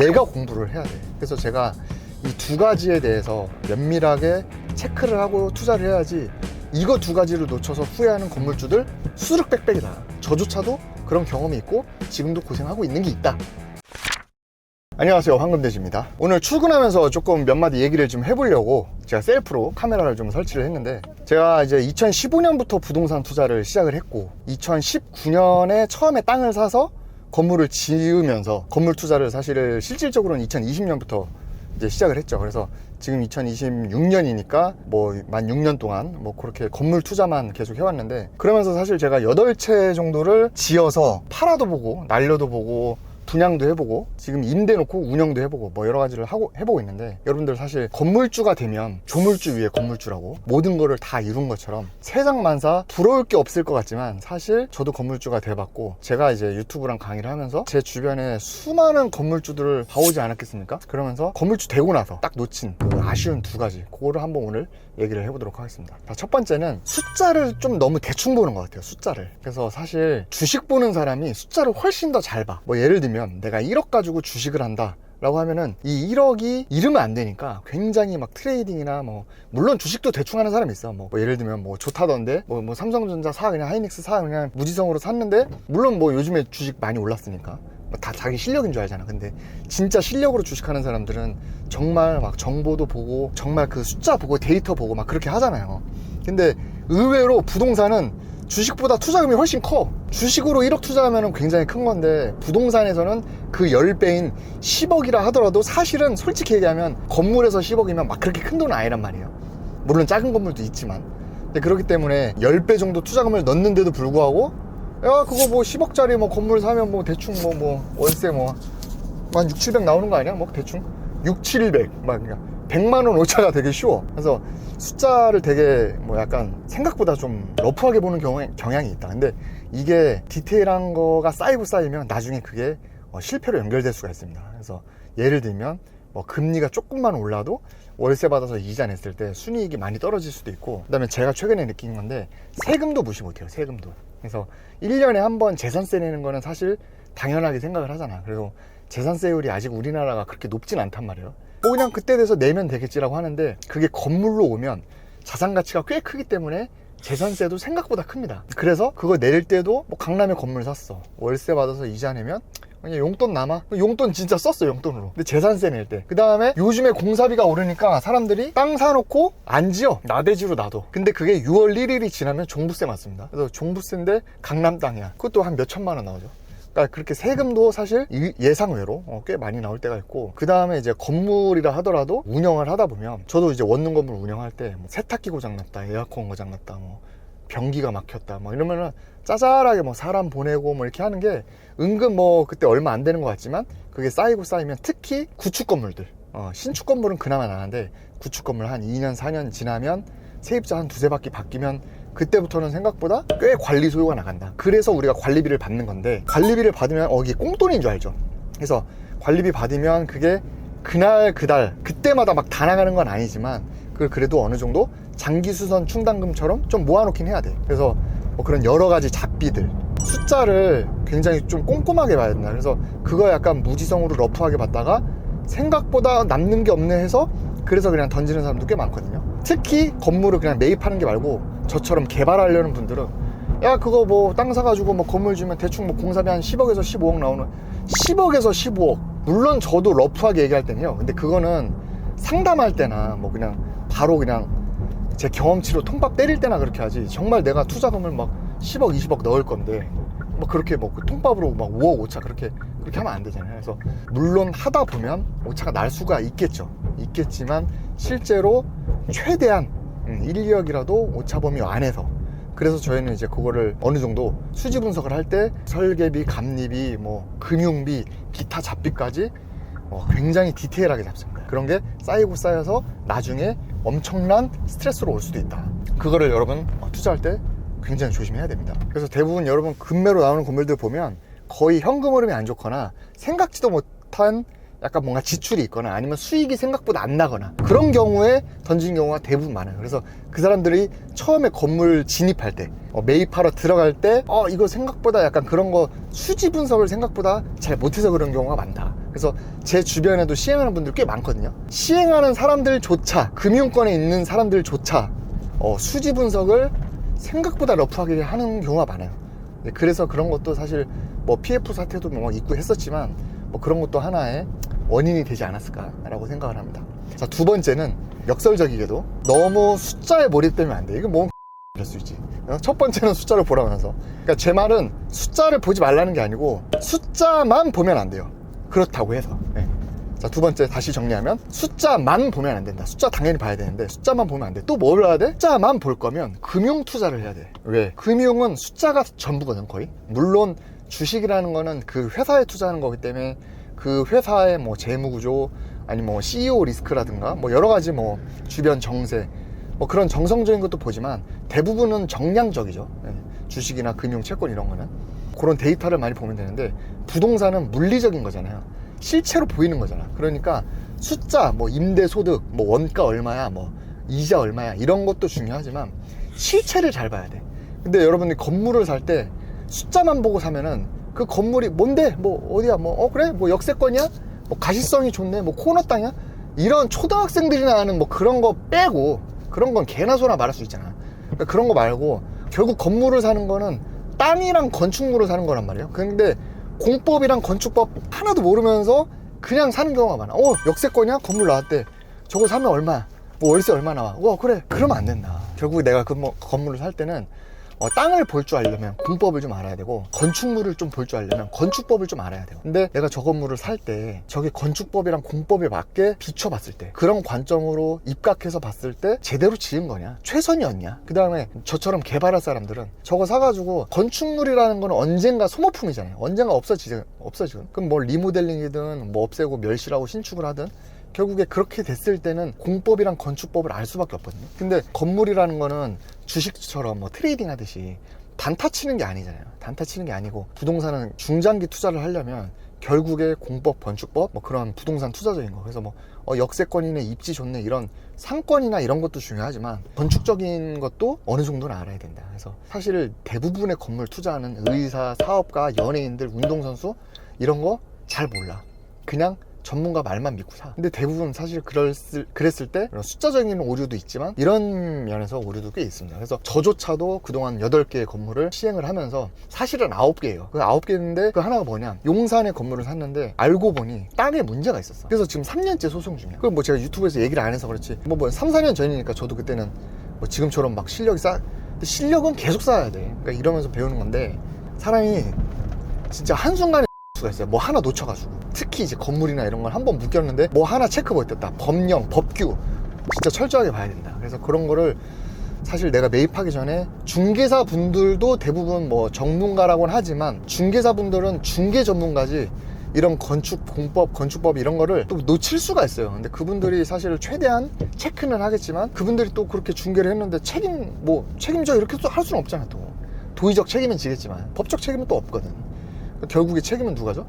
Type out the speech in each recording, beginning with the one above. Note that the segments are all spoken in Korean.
내가 공부를 해야 돼. 그래서 제가 이 두 가지에 대해서 면밀하게 체크를 하고 투자를 해야지, 이거 두 가지를 놓쳐서 후회하는 건물주들 수룩빽빽이다. 저조차도 그런 경험이 있고 지금도 고생하고 있는 게 있다. 안녕하세요, 황금돼지입니다. 오늘 출근하면서 조금 몇 마디 얘기를 좀 해보려고 제가 셀프로 카메라를 좀 설치를 했는데, 제가 이제 2015년부터 부동산 투자를 시작을 했고 2019년에 처음에 땅을 사서 건물을 지으면서 건물 투자를 사실 실질적으로는 2020년부터 이제 시작을 했죠. 그래서 지금 2026년이니까 뭐 만 6년 동안 뭐 그렇게 건물 투자만 계속 해왔는데, 그러면서 사실 제가 8채 정도를 지어서 팔아도 보고 날려도 보고 분양도 해보고 지금 임대 놓고 운영도 해보고 뭐 여러 가지를 해보고 있는데, 여러분들 사실 건물주가 되면 조물주 위에 건물주라고 모든 거를 다 이룬 것처럼 세상 만사 부러울 게 없을 것 같지만, 사실 저도 건물주가 돼봤고 제가 이제 유튜브랑 강의를 하면서 제 주변에 수많은 건물주들을 봐오지 않았겠습니까? 그러면서 건물주 되고 나서 딱 놓친 그 아쉬운 두 가지, 그거를 한번 오늘 얘기를 해보도록 하겠습니다. 자, 첫 번째는 숫자를 좀 너무 대충 보는 것 같아요. 숫자를. 그래서 사실 주식 보는 사람이 숫자를 훨씬 더 잘 봐. 뭐 예를 들면 내가 1억 가지고 주식을 한다 라고 하면은 이 1억이 잃으면 안 되니까 굉장히 막 트레이딩이나 뭐 물론 주식도 대충 하는 사람이 있어. 뭐 예를 들면 뭐 좋다던데 뭐 삼성전자 사, 그냥 하이닉스 사, 그냥 무지성으로 샀는데, 물론 뭐 요즘에 주식 많이 올랐으니까 다 자기 실력인 줄 알잖아. 근데 진짜 실력으로 주식하는 사람들은 정말 막 정보도 보고 정말 그 숫자 보고 데이터 보고 막 그렇게 하잖아요. 근데 의외로 부동산은 주식보다 투자금이 훨씬 커. 주식으로 1억 투자하면 굉장히 큰 건데, 부동산에서는 그 10배인 10억이라 하더라도 사실은 솔직히 얘기하면 건물에서 10억이면 막 그렇게 큰 돈은 아니란 말이에요. 물론 작은 건물도 있지만. 근데 그렇기 때문에 10배 정도 투자금을 넣는데도 불구하고, 야 그거 뭐 10억짜리 뭐 건물 사면 뭐 대충 뭐 월세 뭐 한 6, 700 나오는 거 아니야? 뭐 대충 6, 700 막 그러니까 100만 원 오차가 되게 쉬워. 그래서 숫자를 되게 뭐 약간 생각보다 좀 러프하게 보는 경향이 있다. 근데 이게 디테일한 거가 쌓이면 나중에 그게 실패로 연결될 수가 있습니다. 그래서 예를 들면 뭐 금리가 조금만 올라도 월세 받아서 이자 냈을 때 순이익이 많이 떨어질 수도 있고, 그 다음에 제가 최근에 느낀 건데 세금도 무시 못해요. 세금도. 그래서 1년에 한 번 재산세 내는 거는 사실 당연하게 생각을 하잖아. 그리고 재산세율이 아직 우리나라가 그렇게 높진 않단 말이에요. 뭐 그냥 그때 돼서 내면 되겠지라고 하는데, 그게 건물로 오면 자산 가치가 꽤 크기 때문에 재산세도 생각보다 큽니다. 그래서 그거 낼 때도 뭐 강남에 건물 샀어, 월세 받아서 이자 내면 그냥 용돈 남아. 용돈 진짜 썼어, 용돈으로. 근데 재산세 낼 때, 그 다음에 요즘에 공사비가 오르니까 사람들이 땅 사놓고 안 지어, 나대지로 놔둬. 근데 그게 6월 1일이 지나면 종부세 맞습니다. 그래서 종부세인데 강남 땅이야. 그것도 한 몇 천만 원 나오죠. 그러니까 그렇게 세금도 사실 예상외로 꽤 많이 나올 때가 있고, 그 다음에 이제 건물이라 하더라도 운영을 하다 보면, 저도 이제 원룸 건물 운영할 때 뭐 세탁기 고장났다, 에어컨 고장났다, 뭐 변기가 막혔다 뭐 이러면은 짜잘하게 뭐 사람 보내고 뭐 이렇게 하는 게 은근 뭐 그때 얼마 안 되는 것 같지만, 그게 쌓이면 특히 구축 건물들, 신축 건물은 그나마 나는데 구축 건물 한 2년 4년 지나면 세입자 한 두세 바퀴 바뀌면 그때부터는 생각보다 꽤 관리 소요가 나간다. 그래서 우리가 관리비를 받는 건데, 관리비를 받으면 이게 꽁돈인 줄 알죠. 그래서 관리비 받으면 그게 그날 그달 그때마다 막 다 나가는 건 아니지만, 그걸 그래도 어느 정도 장기 수선 충당금처럼 좀 모아놓긴 해야 돼. 그래서 뭐 그런 여러 가지 잡비들, 숫자를 굉장히 좀 꼼꼼하게 봐야 된다. 그래서 그거 약간 무지성으로 러프하게 봤다가 생각보다 남는 게 없네 해서 그래서 그냥 던지는 사람도 꽤 많거든요. 특히 건물을 그냥 매입하는 게 말고 저처럼 개발하려는 분들은, 야 그거 뭐 땅 사가지고 뭐 건물 지으면 대충 뭐 공사비 한 10억에서 15억 나오는, 10억에서 15억. 물론 저도 러프하게 얘기할 때는요, 근데 그거는 상담할 때나 뭐 그냥 바로 그냥 제 경험치로 통밥 때릴 때나 그렇게 하지, 정말 내가 투자금을 막 10억 20억 넣을 건데 뭐 그렇게 뭐 통밥으로 막 5억 오차 그렇게 하면 안 되잖아요. 그래서 물론 하다 보면 오차가 날 수가 있겠지만 실제로 최대한 1, 2억이라도 오차 범위 안에서. 그래서 저희는 이제 그거를 어느 정도 수지 분석을 할 때 설계비, 감리비, 뭐 금융비, 기타 잡비까지 굉장히 디테일하게 잡습니다. 그런 게 쌓여서 나중에 엄청난 스트레스로 올 수도 있다. 그거를 여러분 투자할 때 굉장히 조심해야 됩니다. 그래서 대부분 여러분 급매로 나오는 건물들 보면 거의 현금 흐름이 안 좋거나 생각지도 못한 약간 뭔가 지출이 있거나 아니면 수익이 생각보다 안 나거나 그런 경우에 던진 경우가 대부분 많아요. 그래서 그 사람들이 처음에 건물 진입할 때 매입하러 들어갈 때 이거 생각보다 약간 그런 거 수지 분석을 생각보다 잘 못해서 그런 경우가 많다. 그래서 제 주변에도 시행하는 분들 꽤 많거든요. 시행하는 사람들조차, 금융권에 있는 사람들조차 수지 분석을 생각보다 러프하게 하는 경우가 많아요. 그래서 그런 것도 사실 뭐 PF 사태도 뭐 있고 했었지만 뭐 그런 것도 하나의 원인이 되지 않았을까라고 생각을 합니다. 자, 두 번째는 역설적이게도 너무 숫자에 몰입되면 안 돼. 이거 뭐 이럴 수 있지. 첫 번째는 숫자를 보라면서. 그러니까 제 말은 숫자를 보지 말라는 게 아니고 숫자만 보면 안 돼요. 그렇다고 해서. 네. 자, 두 번째 다시 정리하면 숫자만 보면 안 된다. 숫자 당연히 봐야 되는데 숫자만 보면 안 돼. 또 뭘 해야 돼? 숫자만 볼 거면 금융 투자를 해야 돼. 왜? 금융은 숫자가 전부거든, 거의. 물론 주식이라는 거는 그 회사에 투자하는 거기 때문에 그 회사의 뭐 재무구조 아니 뭐 CEO 리스크라든가 뭐 여러 가지 뭐 주변 정세 뭐 그런 정성적인 것도 보지만 대부분은 정량적이죠. 네. 주식이나 금융, 채권 이런 거는 그런 데이터를 많이 보면 되는데 부동산은 물리적인 거잖아요. 실체로 보이는 거잖아. 그러니까 숫자, 뭐 임대소득, 뭐 원가 얼마야, 뭐 이자 얼마야 이런 것도 중요하지만 실체를 잘 봐야 돼. 근데 여러분이 건물을 살 때 숫자만 보고 사면은 그 건물이 뭔데? 뭐 어디야? 뭐 그래? 뭐 역세권이야? 뭐 가시성이 좋네? 뭐 코너 땅이야? 이런 초등학생들이나 하는 뭐 그런 거 빼고 그런 건 개나 소나 말할 수 있잖아. 그러니까 그런 거 말고 결국 건물을 사는 거는 땅이랑 건축물을 사는 거란 말이에요. 근데 공법이랑 건축법 하나도 모르면서 그냥 사는 경우가 많아. 역세권이야? 건물 나왔대. 저거 사면 얼마야? 뭐 월세 얼마 나와? 그래. 그러면 안 된다. 결국 내가 그 건물을 살 때는 땅을 볼 줄 알려면 공법을 좀 알아야 되고 건축물을 좀 볼 줄 알려면 건축법을 좀 알아야 돼요. 근데 내가 저 건물을 살 때 저게 건축법이랑 공법에 맞게 비춰봤을 때 그런 관점으로 입각해서 봤을 때 제대로 지은 거냐? 최선이었냐? 그 다음에 저처럼 개발할 사람들은 저거 사가지고 건축물이라는 거는 언젠가 소모품이잖아요. 언젠가 없어지거든. 그럼 뭐 리모델링이든 뭐 없애고 멸실하고 신축을 하든 결국에 그렇게 됐을 때는 공법이랑 건축법을 알 수밖에 없거든요. 근데 건물이라는 거는 주식처럼 뭐 트레이딩 하듯이 단타 치는 게 아니잖아요. 단타 치는 게 아니고 부동산은 중장기 투자를 하려면 결국에 공법, 건축법 뭐 그런 부동산 투자적인 거. 그래서 뭐 역세권이네, 입지 좋네 이런 상권이나 이런 것도 중요하지만 건축적인 것도 어느 정도는 알아야 된다. 그래서 사실 대부분의 건물 투자하는 의사, 사업가, 연예인들, 운동선수 이런 거 잘 몰라. 그냥 전문가 말만 믿고 사. 근데 대부분 사실 그랬을 때 숫자적인 오류도 있지만 이런 면에서 오류도 꽤 있습니다. 그래서 저조차도 그동안 8개의 건물을 시행을 하면서 사실은 9개예요. 그 9개인데 그 하나가 뭐냐, 용산에 건물을 샀는데 알고 보니 땅에 문제가 있었어. 그래서 지금 3년째 소송 중이야. 그걸 뭐 제가 유튜브에서 얘기를 안 해서 그렇지 뭐 3, 4년 전이니까 저도 그때는 뭐 지금처럼 막 실력이 근데 실력은 계속 쌓아야 돼. 그러니까 이러면서 배우는 건데 사람이 진짜 한순간에 수가 있어요. 뭐 하나 놓쳐가지고. 특히 이제 건물이나 이런 걸 한번 묶였는데 뭐 하나 체크 못했다. 법령, 법규 진짜 철저하게 봐야 된다. 그래서 그런 거를 사실 내가 매입하기 전에 중개사 분들도 대부분 뭐 전문가라고는 하지만 중개사 분들은 중개 전문가지 이런 건축 공법, 건축법 이런 거를 또 놓칠 수가 있어요. 근데 그분들이 사실 최대한 체크는 하겠지만 그분들이 또 그렇게 중개를 했는데 책임져 이렇게 또 할 수는 없잖아. 또 도의적 책임은 지겠지만 법적 책임은 또 없거든. 결국에 책임은 누가죠?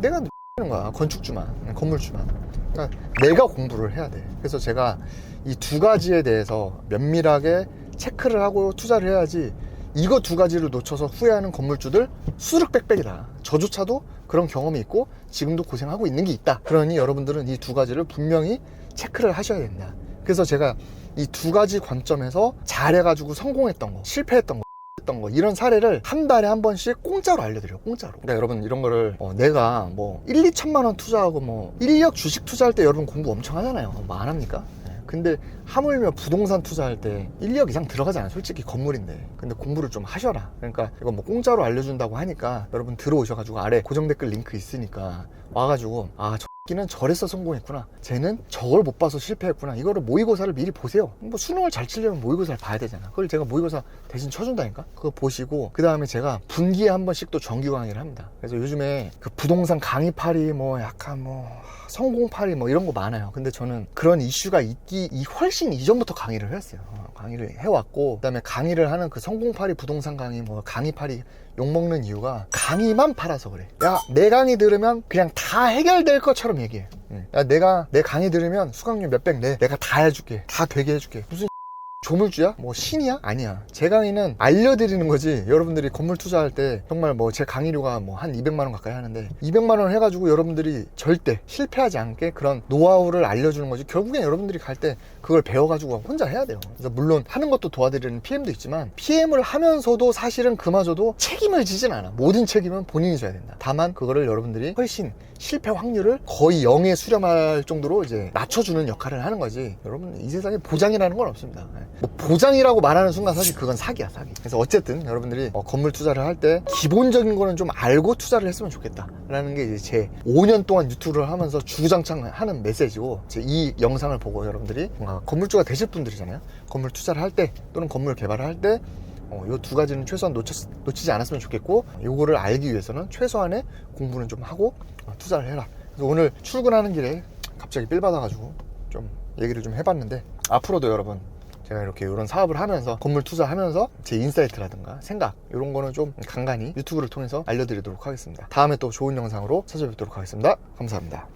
내가 하는 거야. 건축주만, 건물주만. 그러니까 내가 공부를 해야 돼. 그래서 제가 이 두 가지에 대해서 면밀하게 체크를 하고 투자를 해야지 이거 두 가지를 놓쳐서 후회하는 건물주들 수르빽빽이다. 저조차도 그런 경험이 있고 지금도 고생하고 있는 게 있다. 그러니 여러분들은 이 두 가지를 분명히 체크를 하셔야 된다. 그래서 제가 이 두 가지 관점에서 잘해가지고 성공했던 거, 실패했던 거 이런 사례를 한 달에 한 번씩 공짜로 알려드려요. 공짜로. 그러니까 여러분 이런 거를 내가 뭐 1, 2천만 원 투자하고 뭐 1억 주식 투자할 때 여러분 공부 엄청 하잖아요. 뭐 안 합니까? 근데 하물며 부동산 투자할 때 1억 이상 들어가잖아요. 솔직히 건물인데. 근데 공부를 좀 하셔라. 그러니까 이거 뭐 공짜로 알려준다고 하니까 여러분 들어오셔가지고 아래 고정 댓글 링크 있으니까 와가지고 저 X는 저래서 성공했구나, 쟤는 저걸 못 봐서 실패했구나, 이거를 모의고사를 미리 보세요. 뭐 수능을 잘 치려면 모의고사를 봐야 되잖아. 그걸 제가 모의고사 대신 쳐준다니까. 그거 보시고 그 다음에 제가 분기에 한 번씩 또 정규 강의를 합니다. 그래서 요즘에 그 부동산 강의팔이 뭐 약간 뭐 성공팔이 뭐 이런 거 많아요. 근데 저는 그런 이슈가 훨씬 이전부터 강의를 했어요. 강의를 해왔고, 그 다음에 강의를 하는 그 성공팔이 부동산 강의 뭐 강의팔이 욕먹는 이유가 강의만 팔아서 그래. 야, 내 강의 들으면 그냥 다 해결될 것처럼 친구처럼 얘기해. 야, 내가 내 강의 들으면 수강료 몇백 내. 내가 다 해줄게. 다 되게 해줄게. 무슨 조물주야? 뭐 신이야? 아니야. 제 강의는 알려드리는 거지. 여러분들이 건물 투자할 때 정말 뭐 제 강의료가 뭐 한 200만 원 가까이 하는데 200만 원 해가지고 여러분들이 절대 실패하지 않게 그런 노하우를 알려주는 거지. 결국엔 여러분들이 갈 때 그걸 배워가지고 혼자 해야 돼요. 그래서 물론 하는 것도 도와드리는 PM도 있지만 PM을 하면서도 사실은 그마저도 책임을 지진 않아. 모든 책임은 본인이 져야 된다. 다만 그거를 여러분들이 훨씬 실패 확률을 거의 0에 수렴할 정도로 이제 낮춰주는 역할을 하는 거지. 여러분 이 세상에 보장이라는 건 없습니다. 뭐 보장이라고 말하는 순간 사실 그건 사기야, 사기. 그래서 어쨌든 여러분들이 건물 투자를 할 때 기본적인 거는 좀 알고 투자를 했으면 좋겠다 라는 게 이제 제 5년 동안 유튜브를 하면서 주구장창 하는 메시지고, 제 이 영상을 보고 여러분들이 뭔가 건물주가 되실 분들이잖아요. 건물 투자를 할 때 또는 건물 개발을 할 때 요 두 가지는 최소한 놓치지 않았으면 좋겠고, 요거를 알기 위해서는 최소한의 공부는 좀 하고 투자를 해라. 그래서 오늘 출근하는 길에 갑자기 삘 받아가지고 좀 얘기를 좀 해봤는데, 앞으로도 여러분 제가 이렇게 이런 사업을 하면서 건물 투자하면서 제 인사이트라든가 생각 이런 거는 좀 간간히 유튜브를 통해서 알려드리도록 하겠습니다. 다음에 또 좋은 영상으로 찾아뵙도록 하겠습니다. 감사합니다.